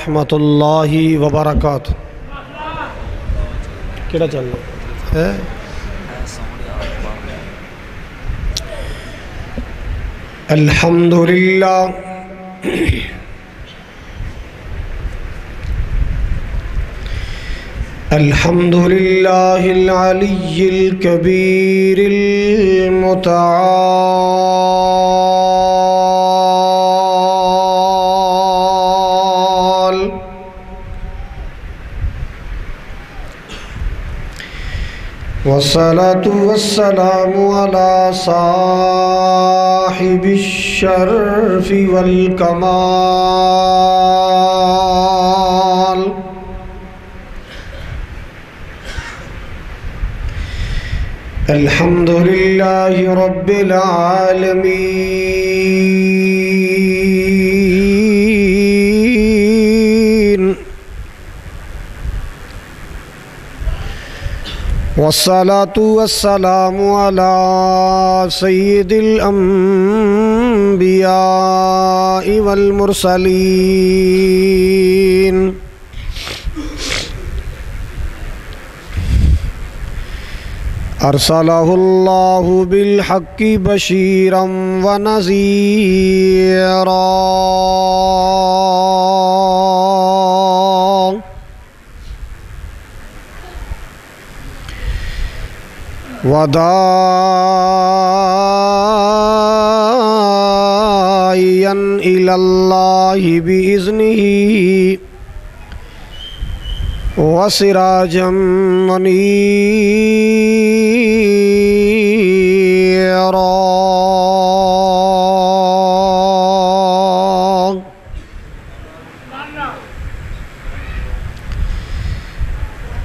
رحمۃ اللہ وبرکاتہ کیڑا چل رہا ہے؟ الحمد للہ الحمد للہ العلی الکبیر المتعال والصلاة والسلام على صاحب الشرف والکمال الحمد للہ رب العالمین والصلاة والسلام على سید الانبیاء والمرسلین ارسلہ اللہ بالحق بشیرا ونذیرا وداعیا الی اللہ بإذنہ وسراجا منیرا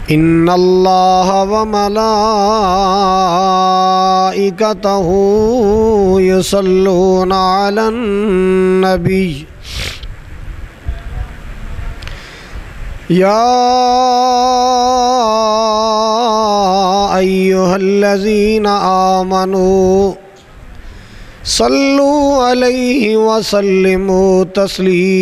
ان اللہ وملائکتہ یصلون علی النبی یا ایہا الذین آمنوا صلوا علیہ وسلموا تسلیما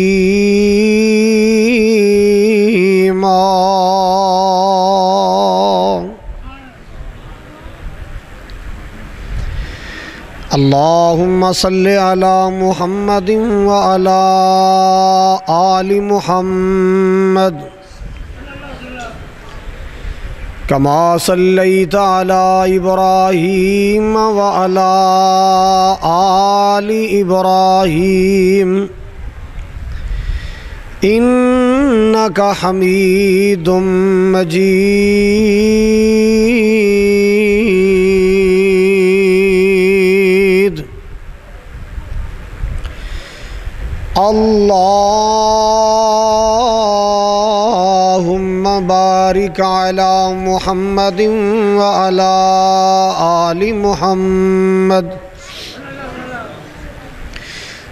اللہم صل علی محمد وعلی آل محمد کما صلیت علی ابراہیم وعلی آل ابراہیم انکا حمید مجید اللہم بارک علی محمد وعلی آل محمد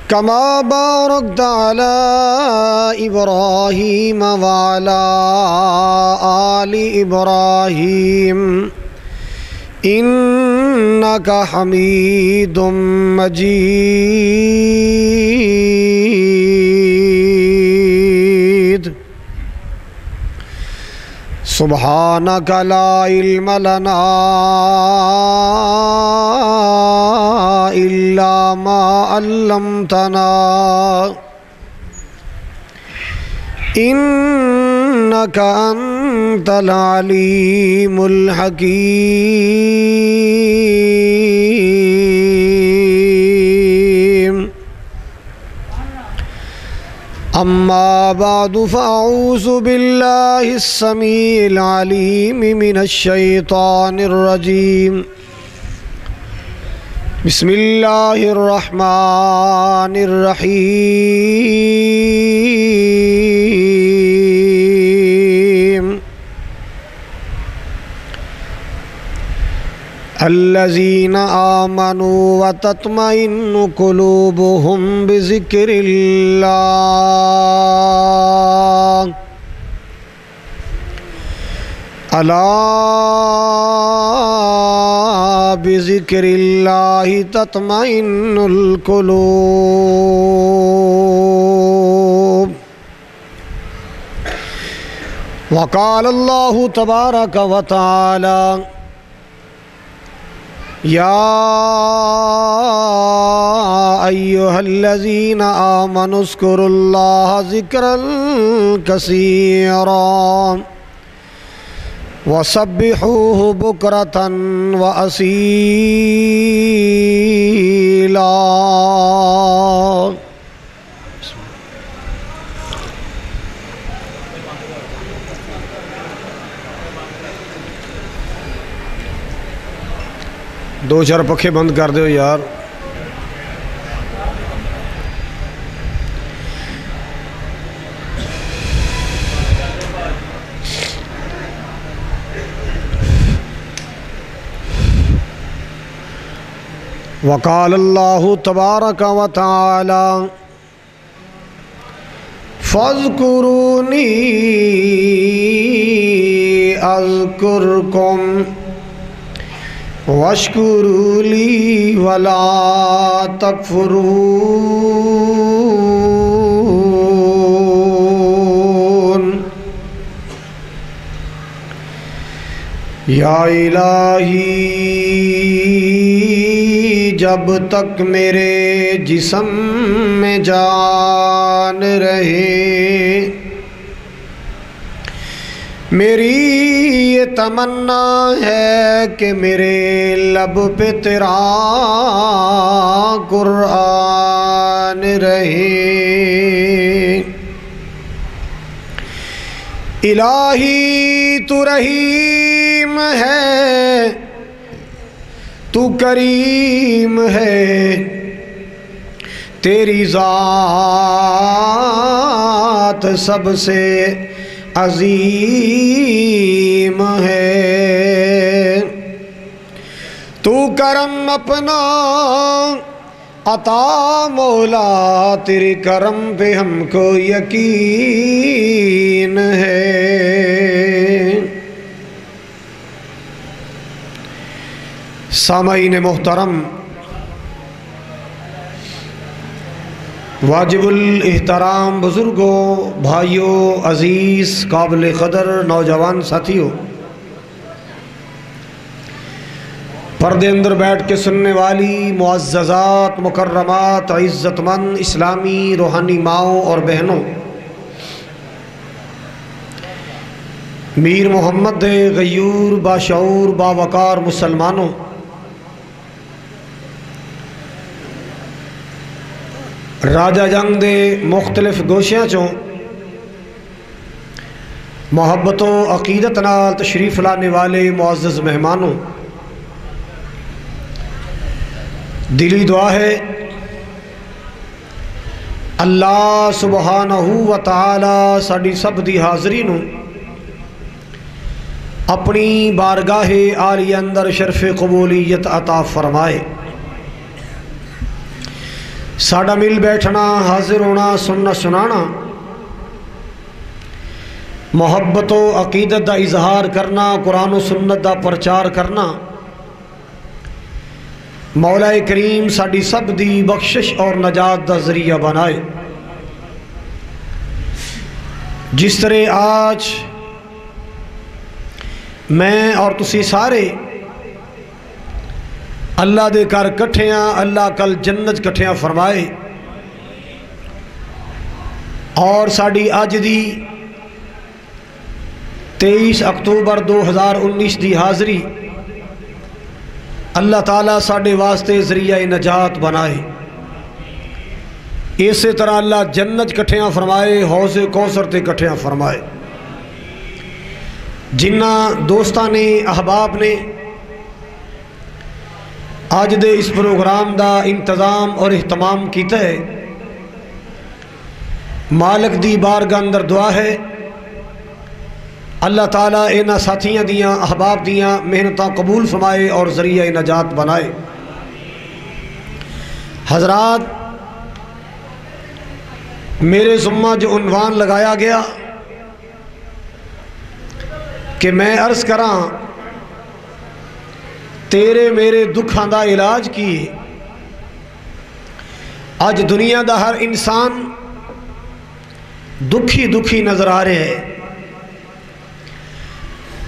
کما بارکت علی ابراہیم وعلی آل ابراہیم انکا حمید مجید سبحانک لا علم لنا الا ما علمتنا انک انت العلیم الحکیم اما بعد فاعوذ باللہ السمیع العلیم من الشیطان الرجیم بسم اللہ الرحمن الرحیم الذین آمنوا وتطمئن قلوبهم بذکر اللہ الا بذکر اللہ تطمئن القلوب وقال اللہ تبارک و تعالی یا ایہا الذین آمنوا اذکروا اللہ ذکرا کثیرا وسبحوہ بکرۃ وأصیلا۔ دو چار پکھے بند کر دیو یار۔ وقال اللہ تبارک و تعالی فاذکرونی اذکرکم واشکروا لی ولا تکفرون۔ یا الہی جب تک میرے جسم میں جان رہے میری یہ تمنا ہے کہ میرے لب پہ تیرا قرآن رہے۔ الہی تو رحیم ہے تو کریم ہے تیری ذات سب سے عظیم ہے۔ تو کرم اپنا عطا مولا تیرے کرم پہ ہم کو یقین ہے۔ سامعین محترم، واجب الاحترام بزرگوں، بھائیوں، عزیز، قابل قدر نوجوان ساتھیوں، پردے اندر بیٹھ کے سننے والی معززات، مکرمات، عزت مند اسلامی روحانی ماؤں اور بہنوں، میر محمد غیور باشعور باوقار مسلمانوں، راجہ جنگ دے مختلف گوشیاں چوں محبت و عقیدت نال تشریف لانے والے معزز مہمانوں، دلی دعا ہے اللہ سبحانہ و تعالی ساڈی سب دی حاضری نو اپنی بارگاہ عالی اندر شرف قبولیت عطا فرمائے۔ ساڈا مل بیٹھنا، حاضر ہونا، سننا سنانا، محبت و عقیدت دا اظہار کرنا، قرآن و سنت دا پرچار کرنا، مولا کریم ساڈی سب دی بخشش اور نجات دا ذریعہ بنائے۔ جس طرح آج میں اور تسی سارے اللہ دے کر کٹھیاں، اللہ کل جنت کٹھیاں فرمائے، اور ساڑی آج دی 23 اکتوبر 2019 دی حاضری اللہ تعالیٰ ساڑے واسطے ذریعہ نجات بنائے۔ اسی طرح اللہ جنت کٹھیاں فرمائے، حوض کوثر تے کٹھیاں فرمائے۔ جنہ دوستاں نے، احباب نے آج دے اس پروگرام دا انتظام اور اہتمام کیتا ہے، مالک دی بارگاہ اندر دعا ہے اللہ تعالیٰ اینا ساتھیاں دیاں، احباب دیاں محنتاں قبول فرمائے اور ذریعہ نجات بنائے۔ حضرات، میرے ذمہ جو عنوان لگایا گیا کہ میں عرض کراں تیرے میرے دکھاں دا علاج کی، آج دنیا دا ہر انسان دکھی دکھی نظر آ رہے ہیں۔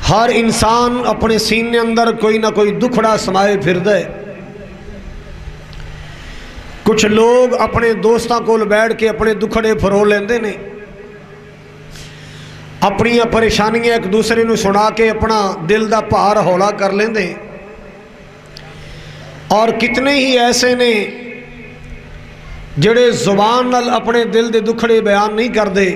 ہر انسان اپنے سینے اندر کوئی نہ کوئی دکھڑا سمائے پھر دے۔ کچھ لوگ اپنے دوستاں کول بیٹھ کے اپنے دکھڑے فرو لیندے نے، اپنی پریشانیاں ایک دوسرے نو سنا کے اپنا دل دا بھار ہولا کر لیندے، اور کتنے ہی ایسے نے جڑے زبان نال اپنے دل دے دکھڑے بیان نہیں کردے،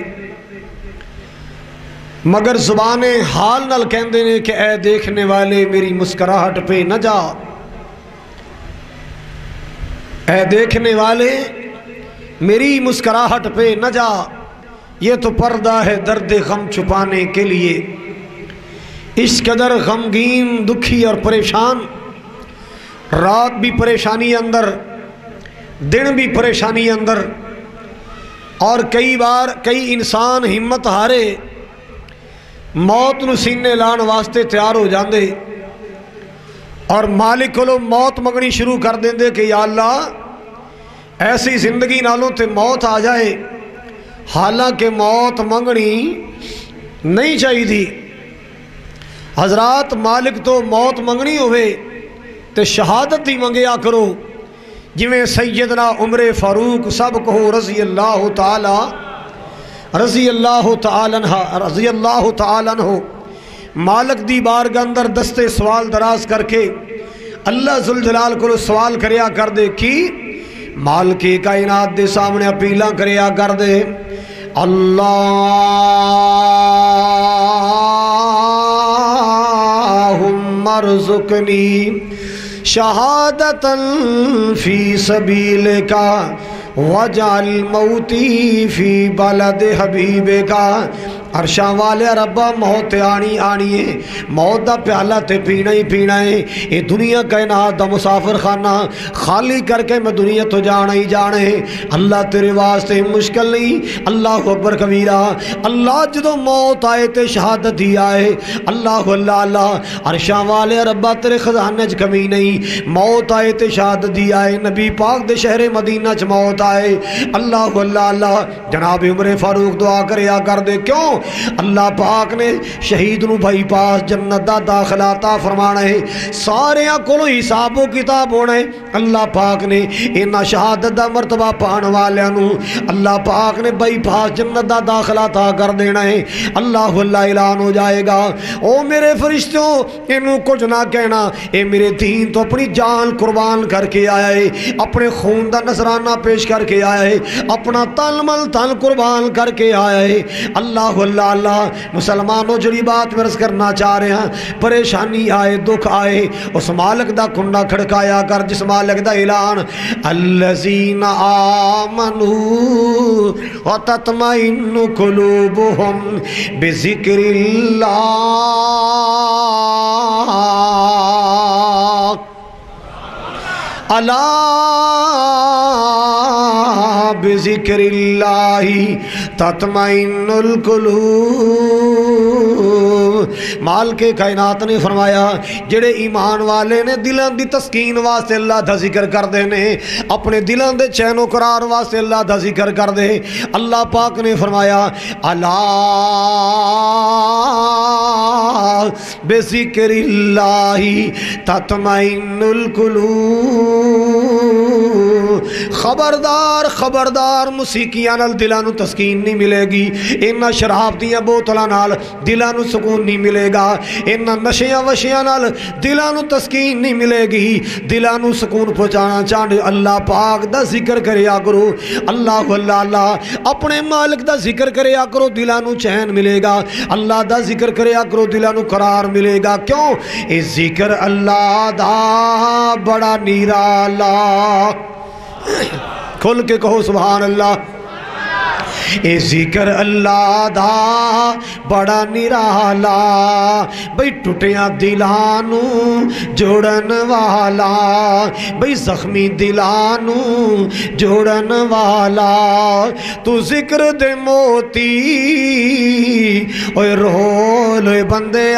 مگر زبان حال نال کہندے نے کہ اے دیکھنے والے میری مسکراہٹ پہ نہ جا، اے دیکھنے والے میری مسکراہٹ پہ نہ جا، یہ تو پردہ ہے درد غم چھپانے کے لیے۔ اس قدر غمگین، دکھی اور پریشان، رات بھی پریشانی اندر، دن بھی پریشانی اندر، اور کئی بار کئی انسان ہمت ہارے موت نو سینے لان واسطے تیار ہو جاندے اور مالک کولو موت منگنی شروع کر دیندے کہ یا اللہ ایسی زندگی نالوں تے موت آ جائے، حالانکہ موت منگنی نہیں چاہیے تھی۔ حضرات مالک تو موت منگنی ہوئے تے شہادت ہی منگیا کرو، جویں سیدنا عمر فاروق سب کو رضی اللہ تعالی عنہ مالک دی بارگاہ اندر دستے سوال دراز کر کے اللہ ذوالجلال کو سوال کریا کر دے کی مالک کائنات دے سامنے اپیلاں کریا کر دے، اللہم ارزقنی شہادتا فی سبیلکا وجعل موتی فی بلد حبیبکا۔ عرشاں والے ربا موت آنی ہے، موت دا پیالہ تے پینا ہی پینا ہے، یہ دنیا کائنات دا مسافر خانہ خالی کر کے میں دنیا تو جانا ہی جانا ہے۔ اللہ تیرے واسطے مشکل نہیں، اللہ اکبر کبیرہ۔ اللہ جدو موت آئے تے شہادت ہی آئے، اللہ اللہ عرشاں والے ربا تیرے خزانے چ کمی نہیں، موت آئے تے شہادت ہی آئے، نبی پاک دے شہر مدینہ چ موت آئے، اللہ اللہ جناب عمر فاروق دعا کریا کر دے، کیوں؟ اللہ پاک نے شہید نو بھائی پاس جنت دا داخلہ عطا فرمانا ہے، سارے کولو حساب و کتاب ہونا ہے۔ اللہ پاک نے انہاں شہادت دا مرتبہ پان والیاں نو اللہ پاک نے بھائی پاس جنت دا داخلہ عطا کر دینا ہے۔ اللہ اعلان ہو جائے گا، او میرے فرشتوں انہوں کچھ نہ کہنا، اے میرے دین تو اپنی جان قربان کر کے آیا ہے، اپنے خون دا نذرانہ پیش کر کے آیا ہے، اپنا تن من تن قربان کر کے آیا ہے۔ اللہ اللہ مسلمانوں جڑی بات میں عرض کرنا چاہ رہے ہیں، پریشانی آئے دکھ آئے اس مالک دا کنڈا کھڑکایا کر جس مالک دا اعلان الذین آمنوا وتطمئن قلوبہم بذکر اللہ الا بذکر اللہ تطمئن القلوب۔ مالک کائنات نے فرمایا جڑے ایمان والے نے دلان دی تسکین واسطے اللہ دا ذکر کر دے نے، اپنے دلان دے چین و قرار واسطے اللہ دا ذکر کر دے، اللہ پاک نے فرمایا الا بذکر اللہ تطمئن القلوب۔ خبردار خبردار موسیقیاں نال دلاں نو تسکین نہیں ملے گی، انہاں شراب دیاں بوتلاں نال دلاں نو سکون نہیں ملے گا، انہاں نشیاں وشیاں نال دلاں نو تسکین نہیں ملے گی۔ دلاں نو سکون پہنچانا چاہندے اللہ پاک دا ذکر کریا کرو، اللہ اللہ اپنے مالک دا ذکر کریا کرو، دلاں نو چین ملے گا، اللہ دا ذکر کریا کرو، دلاں نو قرار ملے گا۔ کیوں؟ اے ذکر اللہ دا بڑا نرالا، کھل کے کہو سبحان اللہ۔ اے ذکر اللہ دا بڑا نرالا، بھئی ٹوٹیاں دلانو جوڑن والا، بھئی زخمی دلانو جوڑن والا، تو ذکر دے موتی اوے رول بندے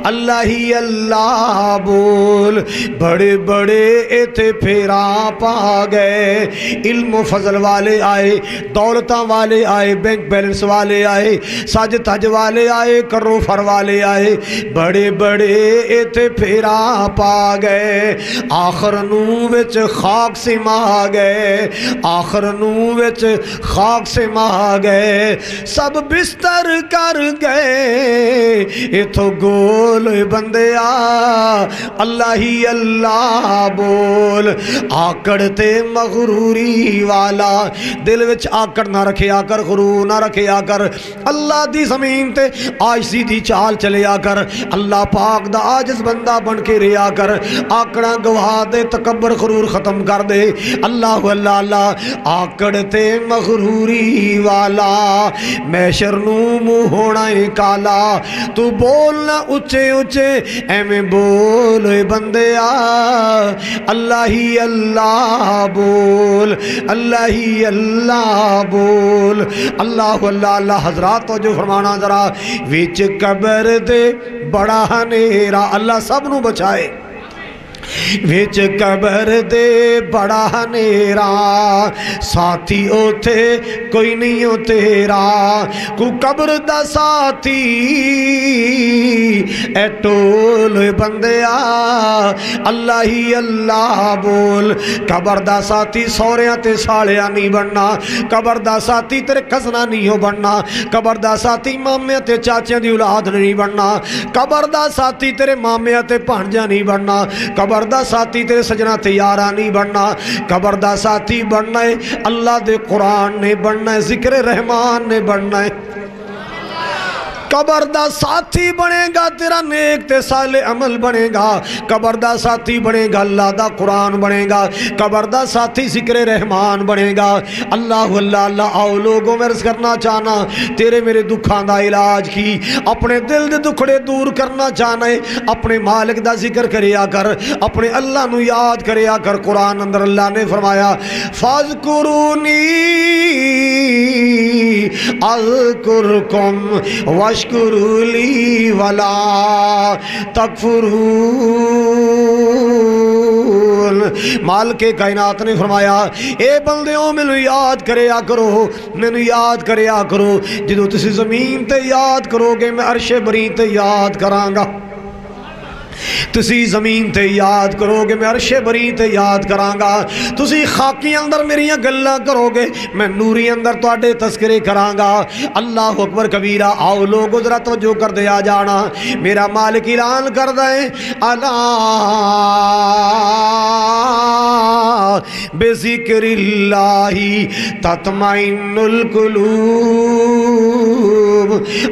اللہ ہی اللہ بول بڑے بڑے ایتھے پھیرا پا گئے علم و فضل والے آئے دولتاں والے آئے بینک بیلنس والے آئے سج تج والے آئے کرو فر والے آئے بڑے بڑے ایتھے پھیرا پا گئے آخر نو وچ خاک سما گئے آخر نو وچ خاک سما گئے سب بستر کر گئے ایتھو گول بندے اللہ ہی اللہ بول آکڑ تے مغروری والا دل وچ آکڑ نہ رکھیا کر غرور نہ رکھیا کر اللہ دی زمین تے عاجزی دی چال چلیا کر اللہ پاک دا عاجز بندہ بن کے رہیا کر آکڑا گواہ دے تکبر غرور ختم کر دے اللہ اللہ اللہ آکڑ تے مغروری والا محشر نو منہ ہونا ہے کالا تو بولنا اچھے اچھے ایویں بول بندے اللہ ہی اللہ بول اللہ ہی اللہ بول اللہ اللہ اللہ حضرات تو جو فرمانا ذرا وچ قبر دے بڑا ہنیرا اللہ سب نو بچائے وچ قبر دے بڑا ہنیرا ساتھی اوتھے کوئی نہیں ہو تیرا کو قبر دا ساتھی اے ٹول بندیا اللہ ہی اللہ بول قبر دا ساتھی سوریاں تے سالیاں نہیں بننا قبر دا ساتھی تیرے کزنا نہیں ہو بننا قبر دا ساتھی مامیاں تے چاچیاں دی اولاد نہیں بننا قبر دا ساتھی تیرے مامیاں تے بھانجیاں نہیں بننا قبر دا ساتھی تیرے سجنہ تے یارہ نہیں بننا قبر دا ساتھی بننا ہے اللہ دے قرآن نے بننا ہے ذکر رحمان نے بننا ہے قبر دا ساتھی بنے گا تیرا نیک تے صالح عمل بنے گا قبر دا ساتھی بنے گا اللہ دا قرآن بنے گا قبر دا ساتھی ذکر رحمان بنے گا اللہ اللہ اللہ آؤ لوگوں میں عرض کرنا چاہنا تیرے میرے دکھاں دا علاج کی اپنے دل دے دکھڑے دور کرنا چاہنا ہے اپنے مالک دا ذکر کریا کر اپنے اللہ نو یاد کریا کر قرآن اندر اللہ نے فرمایا فاذکرونی اذکرکم واشکروا لی ولا تکفرون مالک کائنات نے فرمایا اے بندیوں میں یاد کریا کرو میں یاد کریا کرو جدو تسی زمین تے یاد کرو گے میں عرش بری تے یاد کراں گا تسی زمین تے یاد کرو گے میں عرش بری تے یاد کراں گا تسی خاکی اندر میریاں گلاں کرو گے میں نوری اندر تواڈے تذکرے کراں گا اللہ اکبر کبیرہ آؤ لوگ ذرا توجہ کر دے آ جانا میرا مالک اعلان کر دے الا بذکر اللہ تطمئن القلوب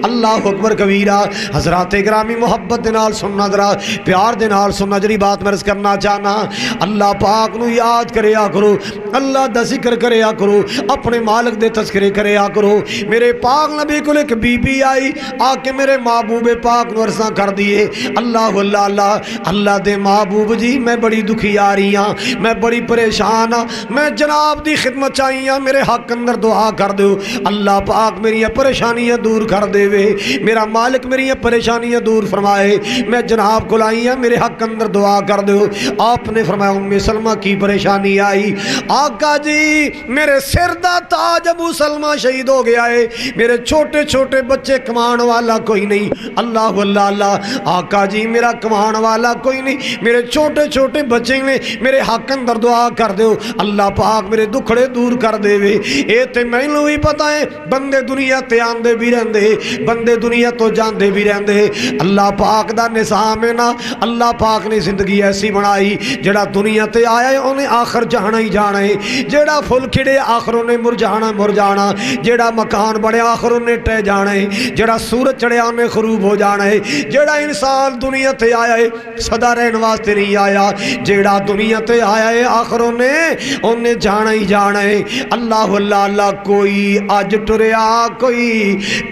اللہ اکبر کبیرہ حضرات گرامی محبت دے نال سننا ذرا پیار دے نال سننا جڑی بات میں عرض کرنا چاہنا اللہ پاک نو یاد کریا کرو اللہ دا ذکر کریا کرو اپنے مالک دے تذکرے کریا کرو میرے پاک نبی کو ایک بی بی آئی آ کے میرے محبوب پاک نو عرضاں کر دیے اللہ اللہ اللہ اللہ دے محبوب جی میں بڑی دکھی آ رہی ہاں میں بڑی پریشان ہاں میں جناب دی خدمت چاہیے ہاں میرے حق اندر دعا کر دو اللہ پاک میری پریشانیاں دور کر دے وے میرا مالک میری پریشانیاں دور فرمائے میں جناب کو لائی میرے حق اندر دعا کر دو آپ نے فرمایا ام سلمہ کی پریشانی آئی آقا جی میرے سر دا تاج ابو سلمہ شہید ہو گیا ہے میرے چھوٹے چھوٹے بچے کمان والا کوئی نہیں اللہ اللہ اللہ آقا جی میرا کمان والا کوئی نہیں میرے چھوٹے چھوٹے بچے نے میرے حق اندر دعا کر دو اللہ پاک میرے دکھڑے دور کر دے وے اے تے میں نو ہی پتہ ہے بندے دنیا تے آندے بھی رہندے بندے دنیا تو جاندے بھی رہندے اللہ پاک دا نظام ہے نا اللہ پاک نے زندگی ایسی بنائی جڑا دنیا تے آیا ہے انہیں آخر جانا ہی جانا ہے جڑا پھل کھڑے آخر انہیں مر جانا جڑا مکان بڑے آخر انہیں ٹہ جانا ہے جڑا سورج چڑھیا انہیں خروب ہو جانا ہے جڑا انسان دنیا تے آیا ہے صدا رہن واسطے نہیں آیا جڑا دنیا تے آیا ہے آخر انہیں جانا ہی جانا ہے اللہ اللہ اللہ کوئی آج ٹریا کوئی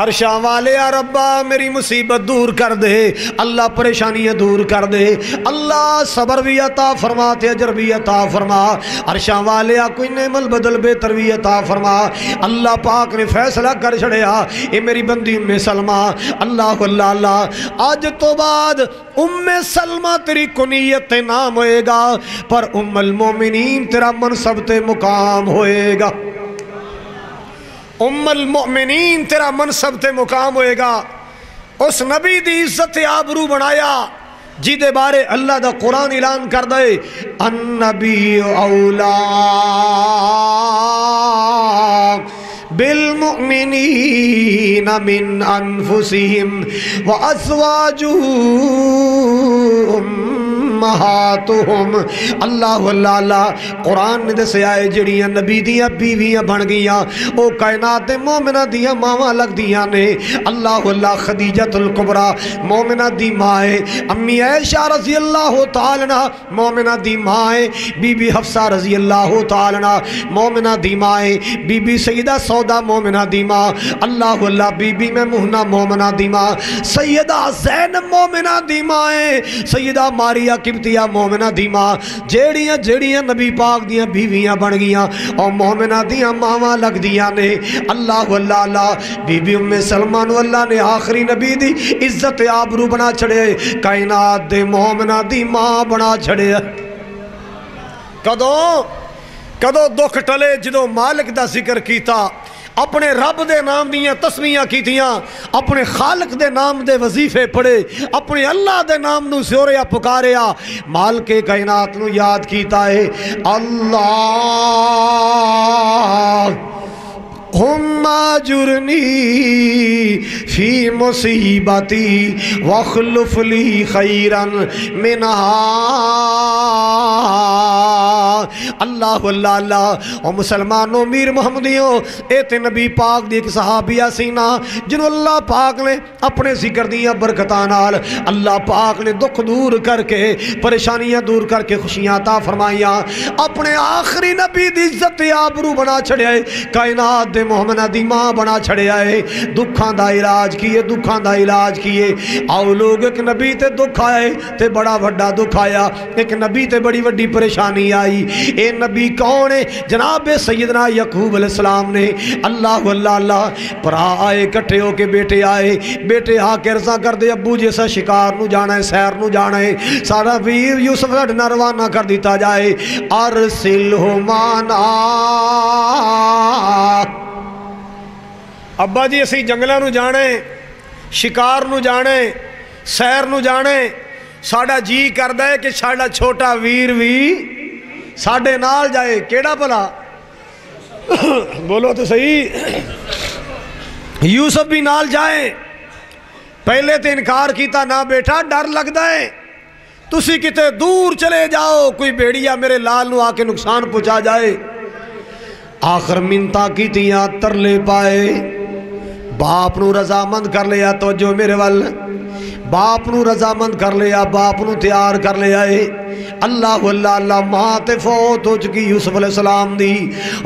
عرشاں والے ربا میری مصیبت دور کر دے، اللہ پریشانیاں دور کر دے، اللہ صبر بھی عطا فرما تے اجر بھی عطا فرما، عرشاں والے کوئی نعم البدل بہتر بھی عطا فرما۔ اللہ پاک نے فیصلہ کر چھڑیا اے میری بندی ام سلمہ، اللہ اللہ اللہ آج تو بعد ام سلمہ تیری کنیت نام ہوئے گا، پر ام المومنین تیرا منصب تے مقام ہوئے گا، ام المؤمنین تیرا منصب تے مقام ہوئے گا۔ اس نبی دی عزت آبرو بنایا جیدے بارے اللہ دا قرآن اعلان کر دے، النبی اولا بالمؤمنین من انفسہم وازواجہ امہاتہم۔ اللہ اللہ اللہ قرآن نے دسیا ہے جڑیاں نبی دیاں بیویاں بن گیاں او کائنات مومنہ دیاں ماواں لگ دیاں نے۔ اللہ اللہ خدیجۃ الکبریٰ مومنہ دی ماں ہے، امی عائشہ رضی اللہ تعالیٰ عنہ مومنہ دی ماں ہے، بی بی حفصہ رضی اللہ تعالیٰ عنہ مومنہ دی ماں ہے، بی بی سیدہ سودا مومنہ دی ماں، اللہ اللہ بی بی میمونہ مومنہ دی ماں، سیدہ زینب مومنہ دی ماں ہے، سیدہ ماریہ قبطیہ مومنہ دی ماں، جیڑیاں جیڑیاں نبی پاک دیاں بیویاں بن گیاں اور مومنہ دیاں ماواں لگ دیاں نے۔ اللہ اللہ اللہ بی بی ام سلمہ نو اللہ نے آخری نبی دی عزت آبرو بنا چھڑے، کائنات دے مومنہ دی ماں بنا چھڑے۔ کدو دکھ ٹلے جدو مالک دا ذکر کیتا، اپنے رب دے نام دیاں تسبیحاں کیتیاں، اپنے خالق دے نام دے وظیفے پڑھے، اپنے اللہ دے نام نو سیوریا پکاریا، مالک کائنات نو یاد کیتا ہے، اللہ اجرنی فی مصیبتی واخلف لی خیرا منہا۔ اللہ اللہ اللہ او مسلمانوں میر محمدیوں، اے تے نبی پاک دی ایک صحابیہ سینہ جنہوں اللہ پاک نے اپنے ذکر دیاں برکتاں نال اللہ پاک نے دکھ دور کر کے پریشانیاں دور کر کے خوشیاں عطا فرمائیاں، اپنے آخری نبی دی عزت آبرو بنا چھڑیا ہے، کائنات دے مومنہ دی ماں بنا چھڑیا ہے، دکھاں دا علاج کیے، دکھاں دا علاج کیے۔ آؤ لوگ ایک نبی تے دکھ آئے تے بڑا وڈا دکھ آیا، ایک نبی تے بڑی وڈی پریشانی آئی۔ اے نبی کون ہے؟ جناب سیدنا یعقوب علیہ السلام نے۔ اللہ اللہ اللہ پرا آئے کٹھے ہو کے بیٹے آئے، بیٹے آ کے رضا کر دے ابو جیسا شکار نو جانا ہے، سیر نو جانا ہے، سارا ویر یوسف لڑنا روانہ کر دیتا جائے، ارسلہ معنا۔ ابا جی اسی جنگلہ نو جانے، شکار نو جانے، سیر نو جانے، ساڑا جی کردہ ہے کہ ساڑا چھوٹا ویر بھی ساڑے نال جائے، کیڑا پلا بولو تو صحیح، یوسف بھی نال جائے۔ پہلے تے انکار کیتا، نہ بیٹا ڈر لگدا ہے، تسی کتے دور چلے جاؤ، کوئی بیڑیا میرے لال نو آکے نقصان پہنچا جائے۔ آخر منتا کیتیاں ترلے پائے، باپ نو رضامند کر لیا، توجہ میرے وال، باپ نو رضامند کر لیا، باپ نو تیار کر لیا ہے۔ اللہ اللہ اللہ ماں تے فوت ہو چکی یوسف علیہ السلام دی،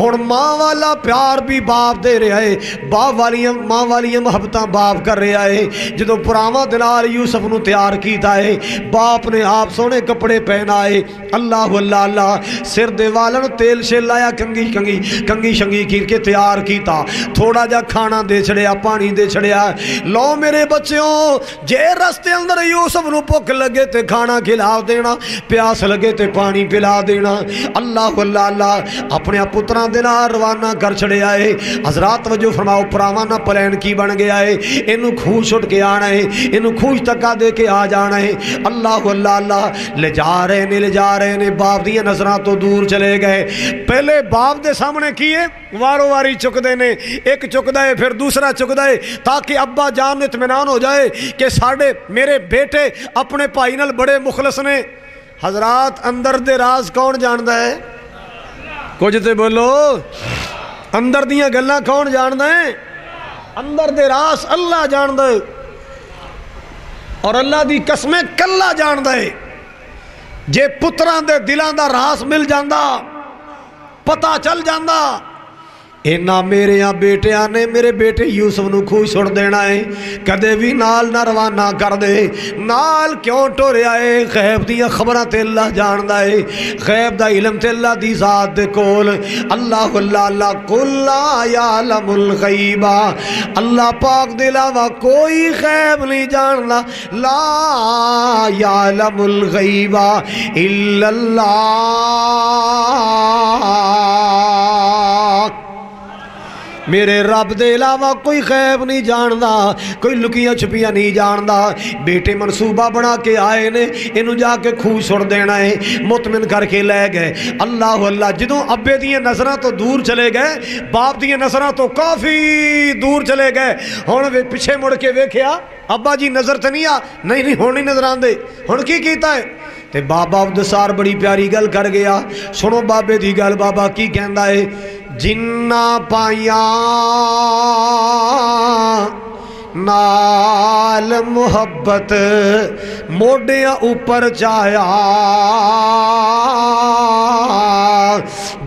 اور ماں والا پیار بھی باپ دے رہا ہے، باپ والی ماں والی محبتاں باپ کر رہا ہے۔ جدو پراواں دلال یوسف نو تیار کیتا ہے، باپ نے آپ سونے کپڑے پہنائے، اللہ اللہ اللہ سر دے والن تیل شیل لایا، کنگی کنگی کنگی شنگی کیر کے تیار کیتا، تھوڑا جا کھانا دے چھڑیا، پانی دے چھڑیا، لو میرے بچیوں جے رستے اندر یوسف نو بھوک لگے تے کھانا کھلا دینا، پیاس لگے تے پانی پلا دینا۔ اللہ اللہ اللہ اپنے پتران دے نال روانہ کر چھڑے آئے۔ حضرات وجہ فرماؤ پراوانا پلین کی بن گیا ہے، انہوں کھوش اٹھ کے آنا ہے، انہوں کھوش تکا دے کے آ جانا ہے۔ اللہ اللہ اللہ لے جا رہے نے، باپ دیا نظران تو دور چلے گئے۔ پہلے باپ دے سامنے کیے، وارو واری چک دینے، ایک چک دائے پھر دوسرا چک دائے، تاکہ ابا جان اطمینان ہو جائے کہ ساڑھے میرے بیٹے اپنے پائی نال بڑے مخلص نے۔ حضرات اندر دے راز کون جاندہ ہے؟ کچھ تے بولو، اندر دیاں گلہ کون جاندہ ہے؟ اندر دے راز اللہ جاندہ ہے، اور اللہ دی قسمیں کلا جاندہ ہے۔ جے پتران دے دلان دا راز مل جاندہ، پتہ چل جاندہ، اینا میرے یہاں بیٹیاں نے میرے بیٹے یوسف نو خوش چھوڑ دینا ہے، کدے بھی نال نہ روانہ کر دے۔ نال کیوں ٹوریا ہے؟ غیب دیا خبریں تے اللہ جاندا ہے، غیب دا علم تے اللہ دی ذات دے کول۔ اللہ اللہ اللہ قل لا یعلم الغیب، اللہ پاک دے علاوہ کوئی غیب نہیں جاندا۔ لا یعلم الغیب الا اللہ، میرے رب دے علاوہ کوئی غیب نہیں جاندا، کوئی لکیاں چھپیاں نہیں جاندا۔ بیٹے منصوبہ بنا کے آئے نے، انہوں جا کے خوہ چھوڑ دینا ہے، مطمئن کر کے لے گئے۔ اللہ اللہ، جدوں ابے دیاں نظراں تو دور چلے گئے، باپ دیاں نظراں تو کافی دور چلے گئے، ہن پیچھے مڑ کے ویکھیا ابا جی نظر تے نہیں نہیں ہن نہیں نظر آندے، ہن کی کیتا ہے؟ تے بابا عبدالسار بڑی پیاری گل کر گیا، سنو بابے دی گل، بابا کی کہندا ہے؟ جنہ پائیاں نال محبت موڈیاں اوپر چایا،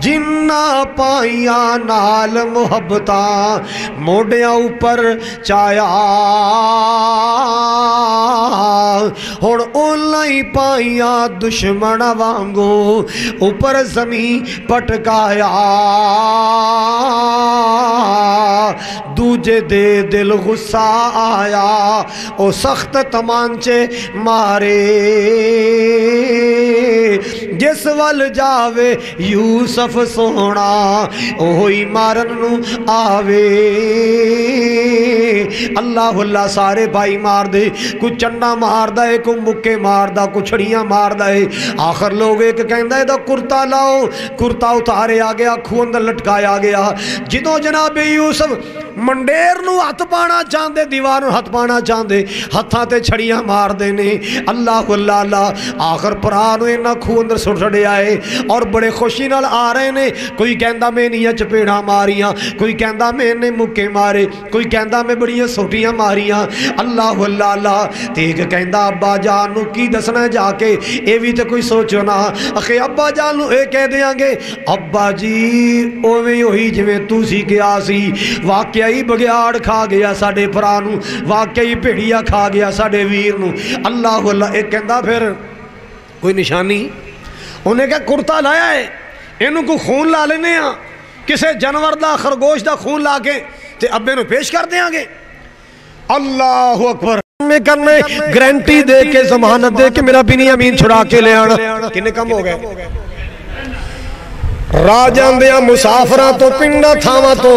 جنہ پائیاں نال محبتاں موڈیاں اوپر چایا، ہن اولاں ہی پائیاں دشمن وانگو اوپر زمین پٹکایا، دوجے دے دل غصہ آیا، او سخت تمانچے مارے، جس ول جاوے یوسف سونا اوہی مارن نو آوے۔ اللہ اللہ، سارے بھائی مار دے، کوئی چنڈا مار دے، کوئی مکے مار دا، کوئی چھڑیاں مار دے۔ آخر لوگ ایک کہندہ ہے دا کرتا لاؤ، کرتا اتارے آ گیا، کھو اندر لٹکایا گیا۔ جدوں جناب یوسف منڈیر نو ہاتھ پانا چاندے، دیوار نو ہاتھ پانا چاندے، ہتھاں تے چھڑیاں مار دینے۔ اللہ اللہ اللہ، آخر پرانو انہاں کھو اندر سٹ چھڑے آئے اور بڑے خوشی نال آ رہے نے۔ کوئی کہندہ میں نیاں چپیڑاں ماریاں، کوئی کہندہ میں نے مکے مارے، کوئی کہندہ میں بڑیاں سوٹیاں ماریاں۔ اللہ اللہ اللہ، تے ایک کہندہ ابا جان نو کی دسنا ہے جا کے، اے بھی تے کوئی سوچو نا، اخے ابا جان نو اے کہہ دیاں گے ابا جی اوویں ہوئی جویں تسی کیا سی، واقعی بگیاڑ کھا گیا ساڈے پرانو، واقعی بھیڑیا کھا گیا ساڈے ویر نو۔ اللہ اللہ، ایک کہندہ پھر کوئی نشانی، انہیں کہا کرتا لایا ہے، انہوں کو خون لا لینے ہاں، کسے جانور دا خرگوش دا خون لا کے تے ابے نو پیش کر دیں گے۔ اللہ اکبر، میں کرنے گرانٹی دے کے ضمانت دے کے میرا بنیامین چھڑا کے لے آنا۔ کنے کم ہو گئے؟ راجان دیا مسافرہ تو پنڈا تھاما تو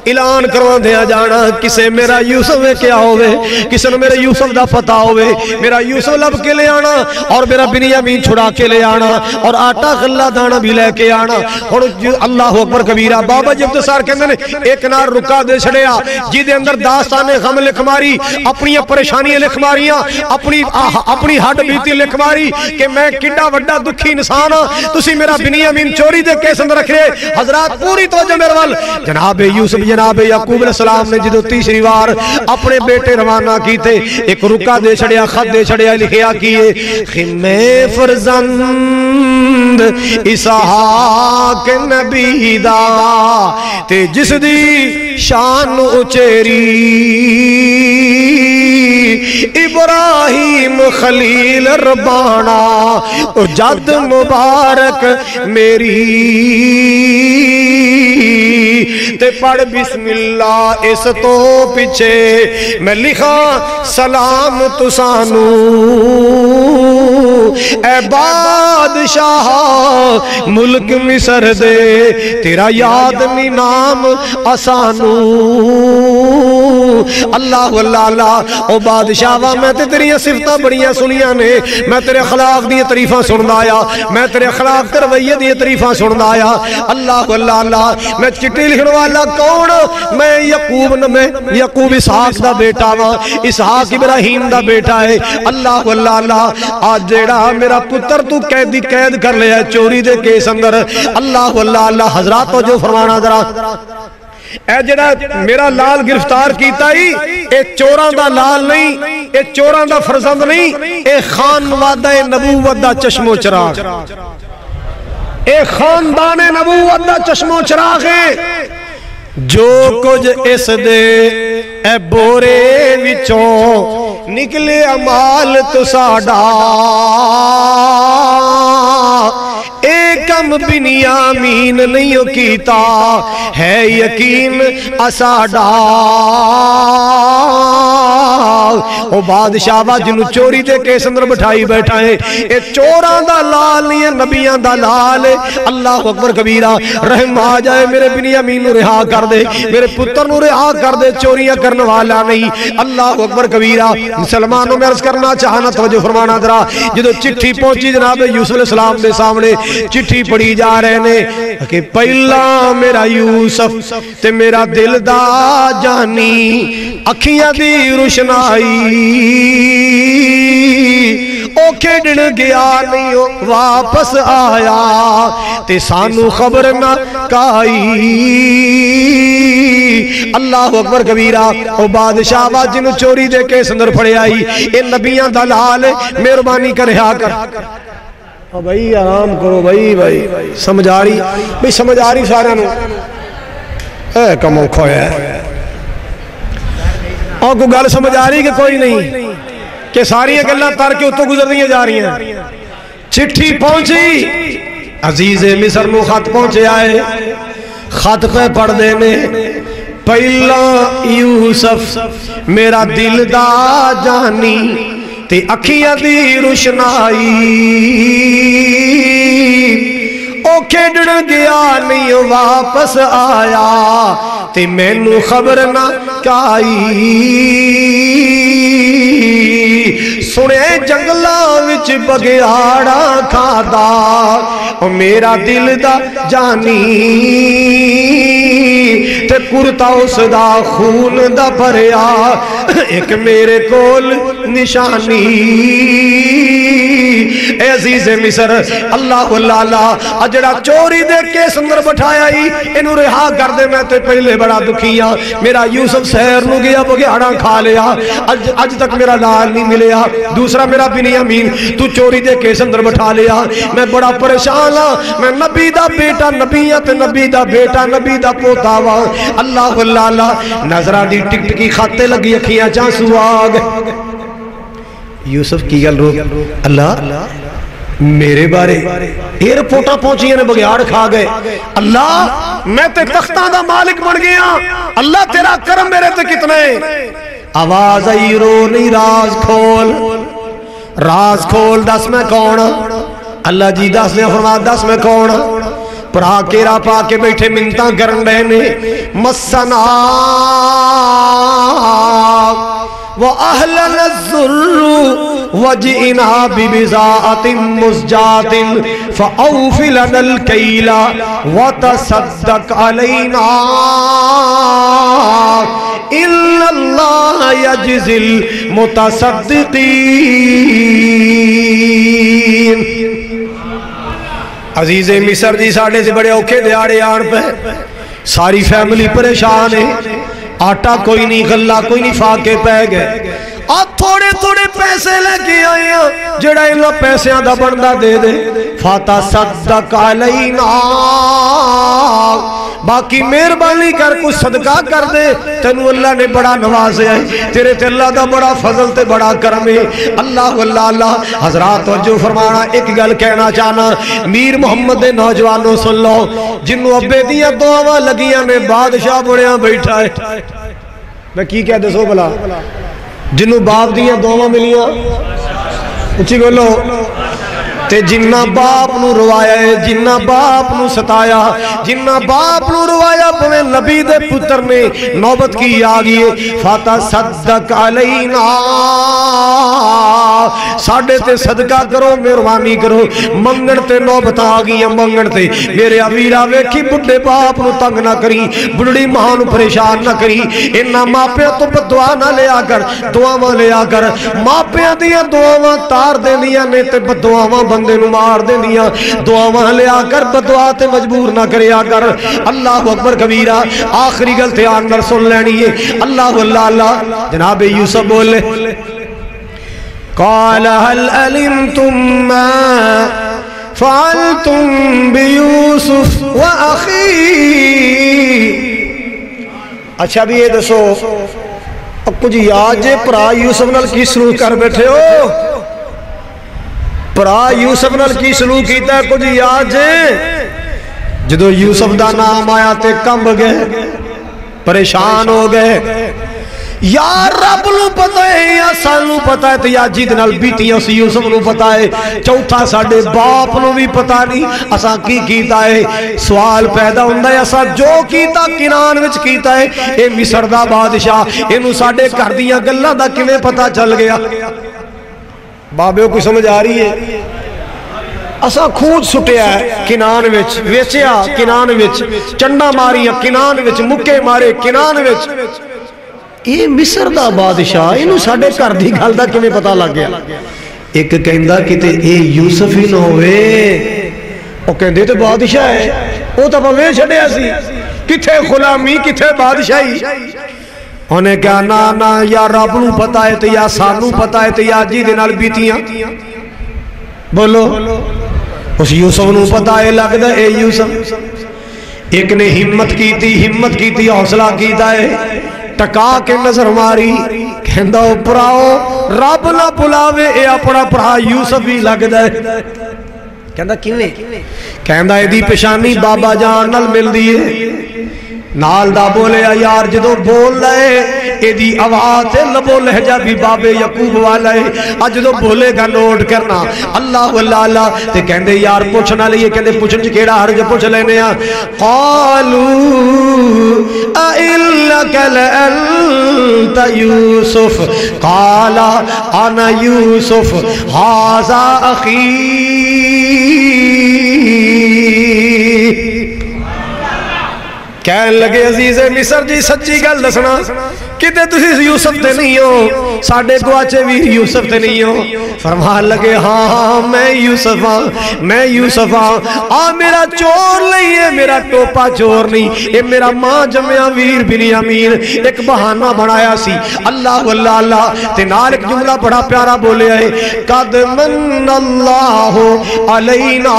اعلان کروان دیا جانا، کسے میرا یوسف کیا ہوئے، کسے نے میرے یوسف دا پتہ ہوئے، میرا یوسف لب کے لے آنا اور میرا بنیامین چھڑا کے لے آنا اور آٹا غلہ دانا بھی لے کے آنا۔ اور اللہ اکبر کبیرہ، بابا جب سار کہندے نے ایک نار رکا دے چھڑیا جی دے اندر داستان غم لکھ ماری، اپنی پریشانی لکھ ماریاں، اپنی ہڈ بیتی لکھ ماری کہ میں کڈا وڈا دکھی انسان ہاں، تسی میرا بنیامین چوری دے کے اندر رکھ رہے۔ حضرات پوری توجہ میرے وال، جناب یوسف جناب یعقوب علیہ السلام نے جدو تیسری بار اپنے بیٹے روانہ کی تھے، ایک رکا دے چھڑیا، خط دے چھڑیا، لکھیا کیے خمِ فرزند اسحاق نبی دا تے جس دی شان اچیری ابراہیم خلیل ربانا جد مبارک میری تے پڑھ بسم اللہ اس تو پیچھے میں لکھا سلام تسانو اے بادشاہ ملک مصر دے تیرا یاد نہیں نام آسانو۔ اللہ اللہ اللہ، او بادشاہ میں تے تیری صفتہ بڑیاں سنیاں نے، میں تیرے اخلاق دی تعریفاں سندا آیا، میں تیرے اخلاق تے رویے دی تعریفاں سندا آیا۔ اللہ اللہ اللہ، میں چٹھی لکھن والا کون؟ میں یعقوب اسحاق دا بیٹا ہاں، اسحاق ابراہیم دا بیٹا ہے۔ اللہ اللہ اللہ، آج جیڑا میرا پتر تو قید کر لیا چوری دے کیس اندر۔ اللہ اللہ اللہ، حضرات تو جو فرمانا ذرا، اے جڑا میرا لال گرفتار کیتا ہی، اے چوراں دا لال نہیں، اے چوراں دا فرزند نہیں، اے خانوادہ نبوت دا چشم و چراغ، اے خاندان نبوت دا چشم و چراغ ہے۔ جو کچھ اس دے اے بورے وچوں نکلے امال تو ساڈا اے کم بنیامین نہیں کیتا ہے یقین اساڈا او بادشاہ وا جنوں چوری دے کیس اندر بٹھائی بیٹھا ہے اے چوراں دا لال نہیں ہے نبیاں دا لال ہے اللہ اکبر کبیرہ رحم آ جائے میرے بنیامین نو رہا کر دے میرے پتر نو رہا کر دے چوریاں کرنے والا نہیں اللہ اکبر کبیرہ مسلمانوں میں عرض کرنا چاہنا توجہ فرمانا ذرا جدو چٹھی پہنچی جناب یوسف علیہ السلام دے سامنے چٹھی پڑھی جا رہے نے کہ پہلا میرا یوسف تے میرا دل دا جانی اکھیاں دی روشنائی او کھیڑن گیا نہیں واپس آیا تے سانو خبر نہ کائی اللہ اکبر کبیرہ او بادشاہ وا جنو چوری دے کے اندر پھڑے آئی اے نبیاں دا لال مہربانی کر رہا کر بھائی آرام کرو بھائی سمجھ آ رہی بھائی سمجھ آ رہی سارے نو اے کمو کھویا ہے اور کو گل سمجھ آ رہی کہ کوئی نہیں کہ ساری گلاں تر کے اتوں گزر دیا جا رہی ہیں چٹھی پہنچی عزیز مصر نو خط پہنچے آئے خط پہ پڑھ دینے پہلا یوسف میرا دل دا جانی تے اکھیاں دی روشنائی او کھیڑن گیا نہیں واپس آیا تے مینوں خبر نہ کائی سنے جنگلاں وچ بگیاڑا کھادا او میرا دل دا جانی تے کرتا اس دا خون دا بھریا ایک میرے کول نشانی اے عزیز مصر اللہ اللہ اجڑا چوری دے کے اندر بٹھایا ہی انہوں رہا کر دے میں تے پہلے بڑا دکھیاں میرا یوسف سیر نو گیا بگیاڑا کھا لیا اج تک میرا لال نہیں ملیا دوسرا میرا بنیامین تو چوری دے کے اندر بٹھا لیا میں بڑا پریشان ہاں میں نبی دا بیٹا نبیت نبی دا بیٹا نبی دا پوتا وا اللہ اللہ نظرہ دی ٹک ٹکی خاتے لگی اکھیاں چانسو آگ یوسف کی گل رو اللہ میرے بارے ایئرپورٹا پہنچی نے بگیاڑ کھا گئے اللہ میں تے تختہ دا مالک بن گیا اللہ تیرا کرم میرے تے کتنے آواز آئی رو نہیں راز کھول دس میں کون اللہ جی دس نے فرما دس میں کون پرا کیرا پا کے بیٹھے منتاں کرن رہنے مسنا وَأَهْلَنَ الزُّرُّ وَجِئِنَا بِبِزَاءَةٍ مُزْجَاتٍ فَأَوْفِ لَنَا الْكَيْلَ وَتَصَدَّقْ عَلَيْنَا إِنَّ اللَّهَ يَجْزِي الْمُتَصَدِّقِينَ عزیز مصر جی ساڑھے سے بڑے اوکھے دیاڑے آن پہ ساری فیملی پریشان ہے آٹا کوئی نہیں غلہ کوئی نہیں فاقے پہ گئے اور تھوڑے تھوڑے پیسے لے کے آئے ہیں جڑا انہا پیسیاں دا بندہ دے دے فاتا صدق علینا باقی مہربانی کر کچھ صدقہ کر دے تینو اللہ نے بڑا نوازے ہے تیرے تے اللہ دا بڑا فضل تے بڑا کرم ہے اللہ اللہ حضرات توجہ فرمانا ایک گل کہنا چاہنا میر محمد دے نوجوانوں سن لو جنہوں ابے دیاں دعاواں لگیاں نے بادشاہ بڑیاں بیٹھا ہے میں کی کہہ دے سو بلا جنہوں باپ دیاں دعاواں ملیاں اچھی گولو تے جنہ باپ نو روایا ہے جنہ باپ نو ستایا جنہ باپ نو روایا پویں نبی دے پتر نے نوبت کی آگئے فاتا صدق علینا ساڑھے تے صدقہ کرو مہربانی کرو منگن تے نوبت آگئی منگن تے میرے امیرہ ویکھی بڑھے باپ نو تنگ نہ کری بڑھڑی ماں نو پریشان نہ کری انہا ماں پہ تو دعا نہ لیا کر دعاواں لیا کر ماں پہ دیا دعاواں تار دے لیا نے تے بدعاواں بندے نو مار دے لیا دعاواں لیا کر بدعا تے مجبور نہ کریا کر اللہ اکبر کبیرہ آخری گلتے آنگر سن لینی ہے اللہ اللہ جناب یوسف بولے قال هل علمتم ما فعلتم بيوسف وأخيه اچھا بھی یہ دسو کچھ یاد جے پرا یوسف نال کی سلوک کر بیٹھے ہو؟ پرا یوسف نال کی سلوک کیتا ہے کچھ یاد جے؟ جدو یوسف دا نام آیا تے کمب گئے، پریشان ہو گئے. یا رب نو پتہ ہے یا سانو پتہ ہے تے یا جید نال بیٹیاں سی یوسف نو پتہ ہے، چوتھا ساڑے باپ نو بھی پتہ نہیں اساں کی کیتا ہے. سوال پیدا ہوندہ ہے اساں جو کیتا کنان وچ کیتا ہے، اے مصر دا بادشاہ انہوں ساڑے کر دیا گلہ دا کمیں پتہ چل گیا؟ بابیوں کو سمجھ آ رہی ہے؟ اساں خود سٹیا ہے کنان وچ، ویچیا کنان وچ، چنڈا ماریا کنان وچ، مکے مارے کنان وچ. اے مصر دا بادشاہ انہوں ساڑے کر دی گل دا کمیں پتہ لگ گیا؟ ایک کہندہ کتے اے یوسف ہی نہ ہوئے، وہ کہندے تو بادشاہ ہے، وہ تو پوے چھڑے ایسی کتے غلامی کتے بادشاہی. انہیں کہا نا یا رب نو پتہ ہے تو یا سانو پتہ ہے تو یا جی دنال بیتیاں. بولو اس یوسف نو پتہ ہے لگ دا اے یوسف. ایک نے ہمت کی تھی حوصلہ کیتا ہے، ٹکا کے نظر ماری، کہندہ پراؤ رب نہ بلاوے اے اپنا پرا یوسف ہی لگ دے. کہندہ کیویں؟ کہندہ ایدی پشانی بابا جان نال مل دیئے. نال دا بولے یار جدو بول لائے ایدی آواز لبو لہجہ بھی بابے یعقوب والا ہے، جدو بولے گا نوٹ کرنا اللہ اللہ. تے کہندے یار پوچھنا لئے، کہندے پوچھن چکیڑا ہر جو پوچھ لینے ہیں. قالوا اِلَّكَ لَأَنْتَ یوسف قال انا یوسف ھذا اخی. کہنے لگے عزیز مصر جی سچی گل دسنا کتے تسی یوسف تے نہیں ہو، ساڑھے گواچے بھی یوسف تے نہیں ہو. فرمان لگے ہاں میں یوسف ہاں، میں یوسف ہاں. میرا چور نہیں ہے، میرا ٹوپا چور نہیں، اے میرا ماں جمعہ ویر بنیامین ایک بہانہ بنایا سی. اللہ واللہ اللہ تے نال ایک جملہ بڑا پیارا بولے ہے، قد من اللہ علینا.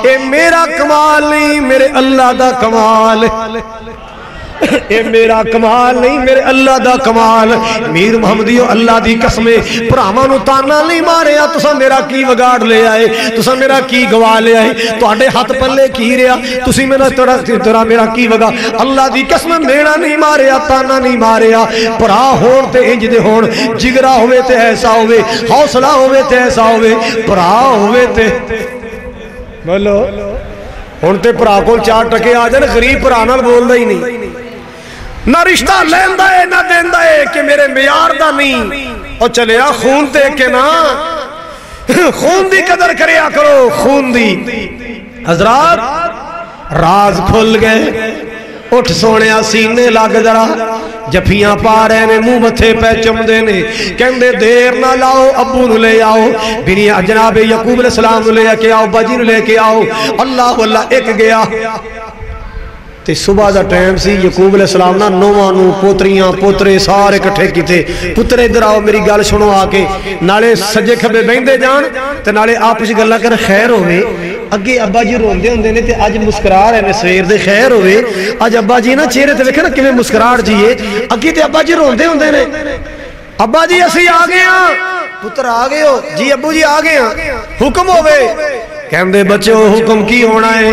اے میرا کمال نہیں، میرے اللہ دا کمال. اے میرا کمال نہیں، میرے اللہ دا کمال. میر محمدیو اللہ دی قسمے پرامانو تانا نہیں مارے آ تسا میرا کی وگاڑ لے آئے، تسا میرا کی گواہ لے آئے، تو آڑے ہاتھ پلے کی رہا تسی میرا ترہ میرا کی وگا. اللہ دی قسمے میرا نہیں مارے آ، تانا نہیں مارے آ. پرا ہون تے انج دے ہون، جگرہ ہوئے تے ایسا ہوئے، حوصلہ ہوئے تے ایسا ہوئے، پرا ہوئے تے بولو ہون تے پرا کو چار ٹکے آ جائے غریب پرانال بول دا ہی نہیں، نہ رشتہ لیندہ ہے نہ دیندہ ہے کہ میرے میار دا نہیں. اور چلے آ خون تے کے نا خون دی قدر کریا کرو، خون دی. حضرات راز کھل گئے، اٹھ سونے سینے لگ درہ جفیاں پا رہے نے، منہ متھے پہ چم دینے. کہندے دیر نہ لاؤ، ابو نو لے آؤ، بنی جناب یعقوب علیہ السلام نو لے کے آؤ، باجی نو لے کے آؤ. اللہ واللہ ایک گیا تے صبح دا ٹائم سی. یعقوب علیہ السلام نا نوانو پوتریاں پوترے سارے کٹھے کی تھے. پترے ادھر آؤ میری گل سنو آ کے، نالے سجے کھبے بیندے جان تے نالے آپس گلا کر خیر ہوئے. اگے ابا جی روندے ہوندے نے تے اج مسکرا رہے نے سویر دے خیر ہوئے. اج ابا جی نا چہرے تے ویکھے نا کیویں مسکراہٹ جی ہے. اگے تے ابا جی روندے ہوندے نے، ابا جی اسی آ گئے ہاں. پتر آ گئے ہو جی؟ ابو جی آ گئے ہاں، حکم ہوئے. کہندے بچو حکم کی ہونا ہے؟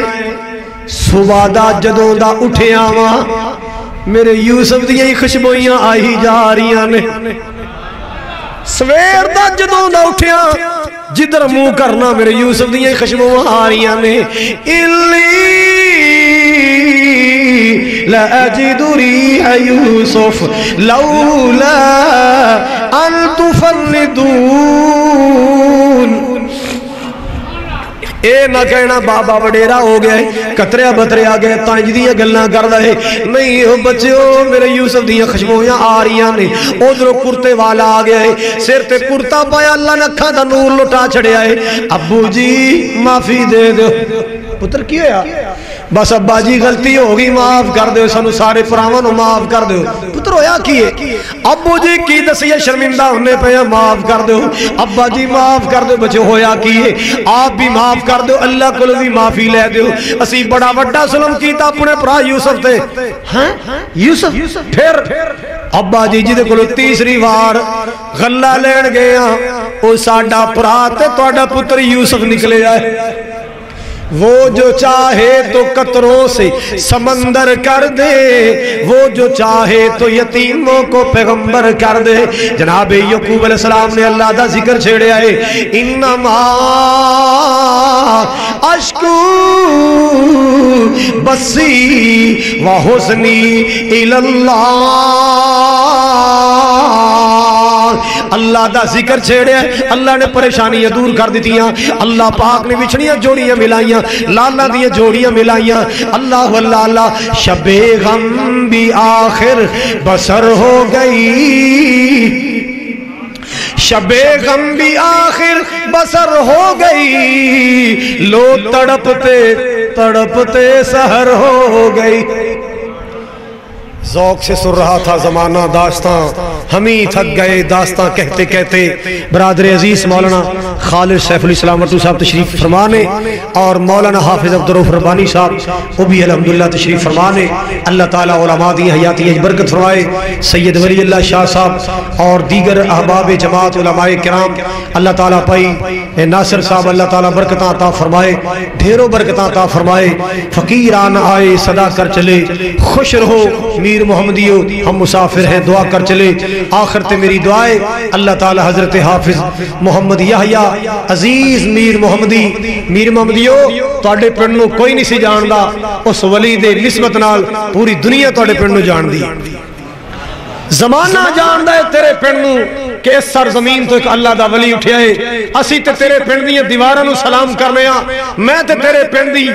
صبح دا جدوں دا اٹھے آواں میرے یوسف دیاں ہی خوشبوئیاں آئی جا رہیاں نے. سویر دا جدوں دا اٹھیاں جدر منہ کرنا میرے یوسف دیاں ہی خوشبوئیاں آ رہیاں نے. اِلِّی لَأَجِدُ رِيحَ يُوسُفَ لَوْلَا أَن تُفَنِّدُونَ. اے نہ کہنا بابا وڈیرا ہو گیا ہے، کتریا بتریا گئے تانج دیاں گلنا کر دے. نہیں ہو بچیو میرے یوسف دیاں خوشبویاں آ رہیاں نے. ادھروں کرتے والا آ گیا ہے، سر تے کرتا پایا، اللہ نے اکھاں دا نور لٹا چھڑیا ہے. ابو جی معافی دے دو. پتر کی ہویا؟ بس ابا جی غلطی ہوگی معاف کر دو سانو سارے پراواں نو معاف کر دو پتر ہویا کی ہے ابو جی کی دسیا شرمندہ ہونے پہ معاف کر دو ابا جی معاف کر دو بچے ہویا کی ہے آپ بھی معاف کر دو اللہ کو بھی معافی لے دو اسی بڑا وڈا ظلم کیتا اپنے برا یوسف تے ہاں یوسف پھر ابا جی جی دے کولو تیسری وار غلہ لین گیا او ساڈا برا تے تہاڈا پتر یوسف نکلے آئے وہ جو چاہے تو قطروں سے سمندر کر دے وہ جو چاہے تو یتیموں کو پیغمبر کر دے جناب یعقوب علیہ السلام نے اللہ دا ذکر چھیڑے آئے انما اشکو بسی و حزنی الاللہ اللہ دا ذکر چھیڑے اللہ نے پریشانیاں دور کر دیتیاں اللہ پاک نے بچھڑیاں جوڑیاں ملائیاں لالا دیاں جوڑیاں ملائیاں اللہ اللہ اللہ شب غم بھی آخر بسر ہو گئی شب غم بھی آخر بسر ہو گئی لو تڑپتے تڑپتے سحر ہو گئی ذوق سے سن رہا تھا زمانہ داستان ہم ہی تھک گئے داستان کہتے کہتے برادر عزیز مولانا خالد سیف علی السلام ورطو صاحب تشریف فرمانے اور مولانا حافظ عبدالرؤف ربانی صاحب وہ بھی الحمدللہ تشریف فرمانے اللہ تعالیٰ علماء دی حیاتی برکت فرمائے سید ولی اللہ شاہ صاحب اور دیگر احباب جماعت علماء کرام اللہ تعالیٰ پائی ناصر صاحب اللہ تعالیٰ برکتاں عطا فرمائے ڈھیروں برکتاں عطا فرمائے فقیران آئے صدا کر چلے خوش رہو میر محمدیو ہم مسافر ہیں دعا کر چلے آخر تے میری دعائے اللہ تعالی حضرت حافظ محمد یحییٰ عزیز میر محمدیو تواڈے پنڈ نو کوئی نہیں سی جاندا اس ولی دے نسبت نال پوری دنیا تواڈے پنڈ نو جان دی زمانہ جاندا ہے تیرے پنڈ نو کہ اس سرزمین تو ایک اللہ دا ولی اٹھیا ہے اسی تے تیرے پنڈ دیاں دیواراں نو سلام کرنے ہاں میں تے تیرے پنڈ دی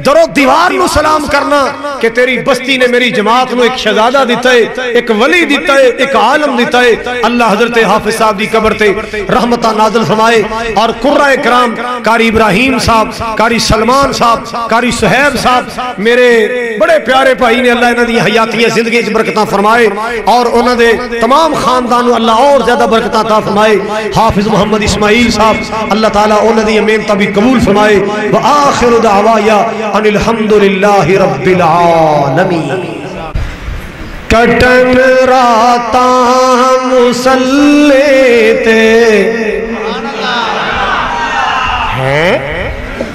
درو دیوار نو سلام کرنا کہ تیری بستی نے میری جماعت نو ایک شہزادہ دیتا ہے ایک ولی دیتا ہے ایک عالم دیتا ہے اللہ حضرت حافظ صاحب دی قبر تے رحمتہ نازل فرمائے اور قرآن کرام قاری ابراہیم صاحب قاری سلمان صاحب قاری صہیب صاحب میرے بڑے پیارے بھائی نے اللہ انہاں دی حیاتیاں زندگی برکتاں فرمائے اور انہاں دے تمام خاندانوں اللہ اور زیادہ برکتاں عطا فرمائے حافظ محمد اسماعیل صاحب اللہ تعالیٰ انہاں دی محنت بھی قبول فرمائے وآخر دعوایا ان الحمدللہ رب العالمین کٹن راتاں مسلے تے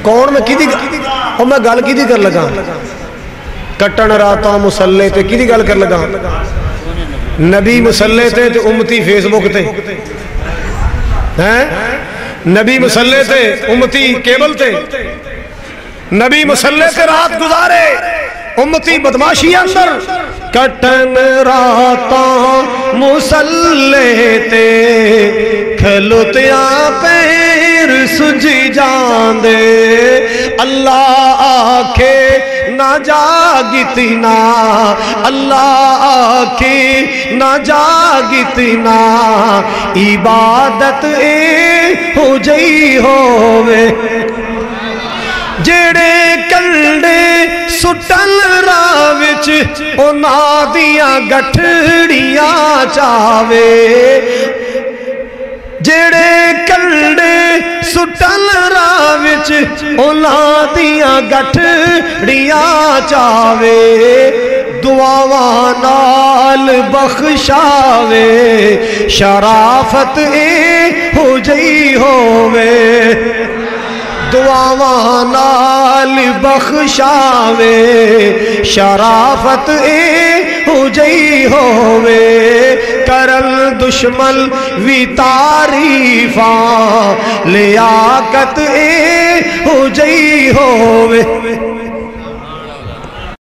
کون میں کی میں گل کی کر لگا کٹن راتاں مسلے تے کی گل کر لگا نبی مسلے تے امتی فیس بک تے نبی مسلے تے امتی کیبل تے نبی مسلے تے رات گزارے امتی بدماشی اندر کٹن راتاں مسلے تے کھلوتیاں پیر سجی جان دے اللہ آکھے نہ جاگتی نا اللہ آکھے نہ جاگتی نا عبادت اے ہو جئی ہووے جڑے کلڑے سٹن راوچ اونا دیاں گٹھڑیاں چاوے جڑے کلڑے سٹن راوچ اونا دیاں گٹھڑیاں چاوے دعاواں نال بخشاوے شرافت اے ہو جئی ہووے دعاواں نال بخشاوے شرافت اے ہو جئی ہووے کرل دشمن وی تعریفاں لیاقت اے ہو جئی ہووے